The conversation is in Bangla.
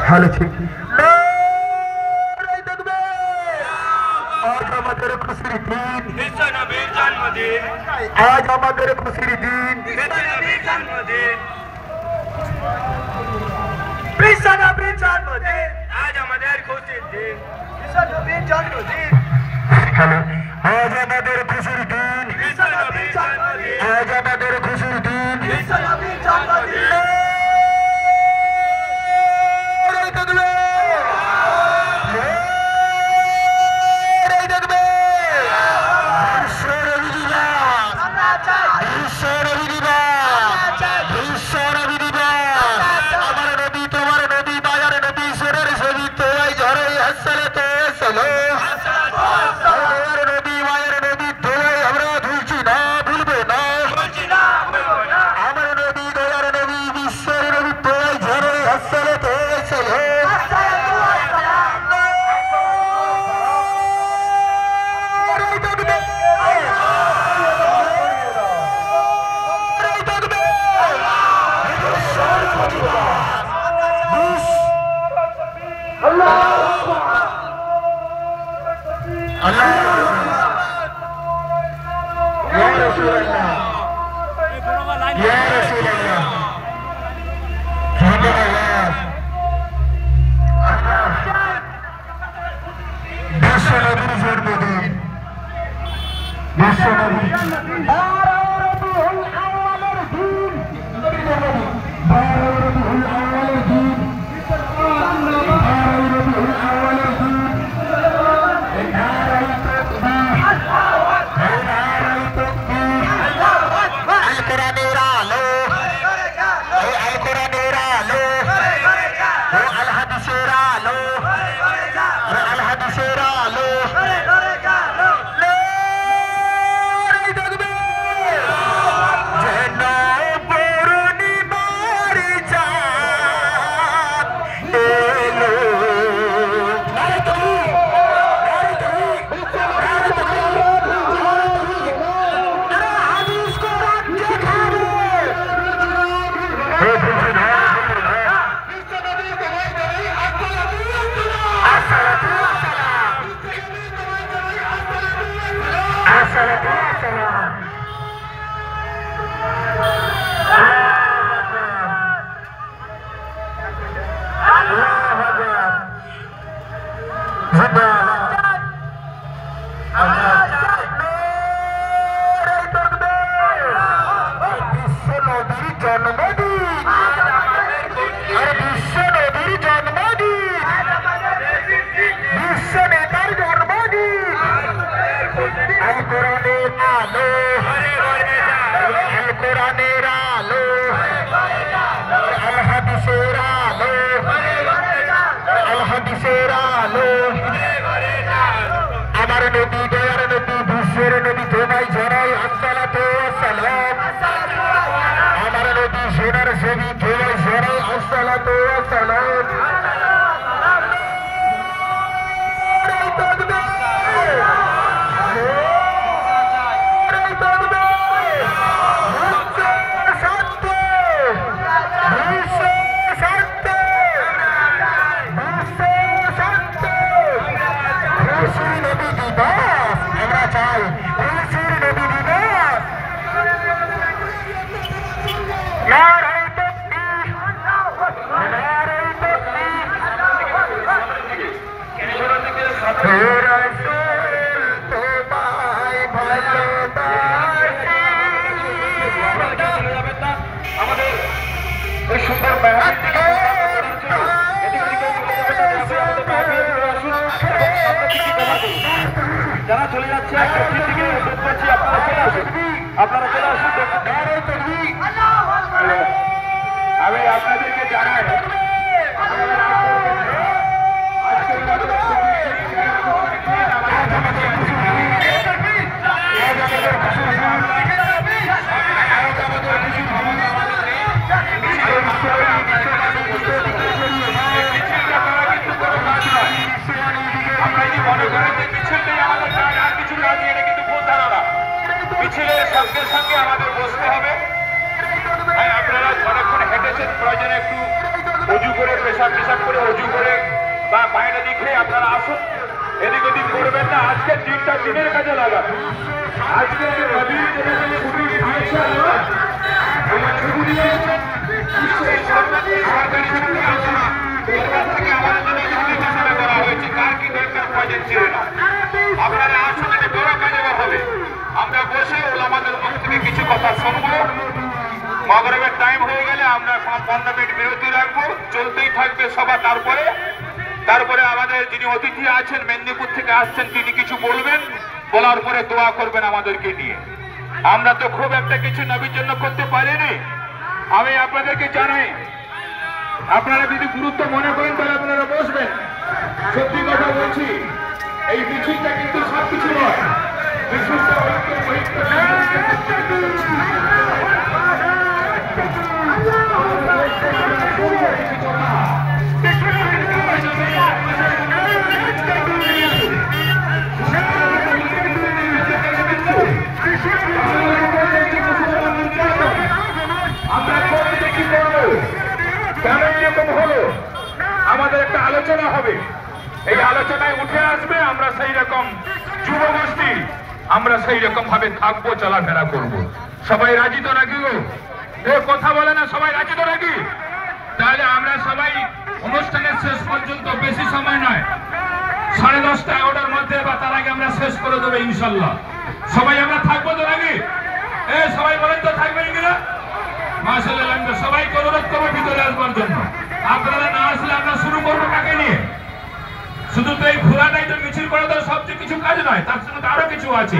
ভালো ঠিক আজ আমাদের খুশির দিন, আজ আমাদের খুশির দিন, বিশ্বনবীর জন্মদিন, আজ আমাদের খুশির দিন, বিশ্বনবীর জন্মদিন। হ্যালো, আজ আমাদের খুশির দিন, বিশ্বনবীর জন্মদিন, আজ আমাদের খুশির দিন, বিশ্বনবীর জন্মদিন। জন্মদিন আরে বিশ্ব নবীর জন্মদিন বিশ্ব নেতার জন্মদিন আল কোরআনের আলো আল কোরআনের আলো আল হাদিসের আলো আল হাদিসের আলো আমার নবী দয়ার নবী বিশ্বের নবী তোমায় জানাই আসসালাতু ওয়াসসালাম আমার নবী সোনার ছবি তোমায় জানাই আসসালাতু ওয়াসসালাম যারা চলে যাচ্ছে আপনারা চলে আসুন আমি আপনাদেরকে জানাই মনে করেন যে মিছিলটাই আমাদের কাজ আর কিছু কাজ এটা কিন্তু ভুল ধারণা মিছিলের সঙ্গে সঙ্গে আমাদের বসতে হবে ভাই আপনারা অনেকক্ষণ হেঁটেছেন প্রয়োজনে একটু অজু করে পেশাব করে অজু করে বা বাইরে দিকে আপনারা আসুন এদিক ওদিক করবেন না আজকের দিনটা দিনের কাজে লাগান আজকে নবী ছুটি দিয়েছে আমার ছুটি দিয়েছে সরকারি ছুটি আছে থেকে আমাদের জন্য করা হয়েছে কার কি দরকার প্রয়োজন ছিল না আপনারা আসুন এটা বড় কাজে হবে আমরা বসে আমাদের মুখ থেকে কিছু কথা শুনবো মগরবের টাইম হয়ে গেলে আমরা 15 মিনিট বিরতি রাখবো চলতেই থাকবে সভা তারপরে আমাদের যিনি অতিথি আছেন মেদিনীপুর থেকে আসছেন তিনি কিছু বলবেন বলার পরে দোয়া করবেন আমাদেরকে নিয়ে আমরা তো খুব একটা কিছু নবীর জন্য করতে পারিনি আমি আপনাদেরকে জানাই আপনারা যদি গুরুত্ব মনে করেন তাহলে আপনারা বসবেন সত্যি কথা বলছি এই মিছিলটা কিন্তু সবকিছু নয় মিছিলটা আমাদের একটা আলোচনা হবে এই আলোচনায় উঠে আসবে আমরা সেই রকম যুবগোষ্ঠী আমরা সেই রকম ভাবে থাকবো চলাফেরা করব সবাই রাজি তো নাকি গো কথা বলে না সবাই রাজি তো নাকি তাহলে আমরা সবাই অনুষ্ঠানের শেষ পর্যন্ত বেশি সময় নয় 10:30 11টার মধ্যে বা তার আগে আমরা শেষ করে দেবো ইনশাল্লাহ সবাই আমরা থাকবো তো নাকি সবাই বলেন তো থাকবেন কিনা মাশাআল্লাহ সবাইকে অনুরোধ করবো ভিতরে আসবার জন্য আপনারা না আসলে আমরা শুরু করবো কাকে নিয়ে শুধু তো এই ঘোরাটাই তো মিছিল করা তো সবচেয়ে কিছু কাজ নয় তার সঙ্গে আরো কিছু আছে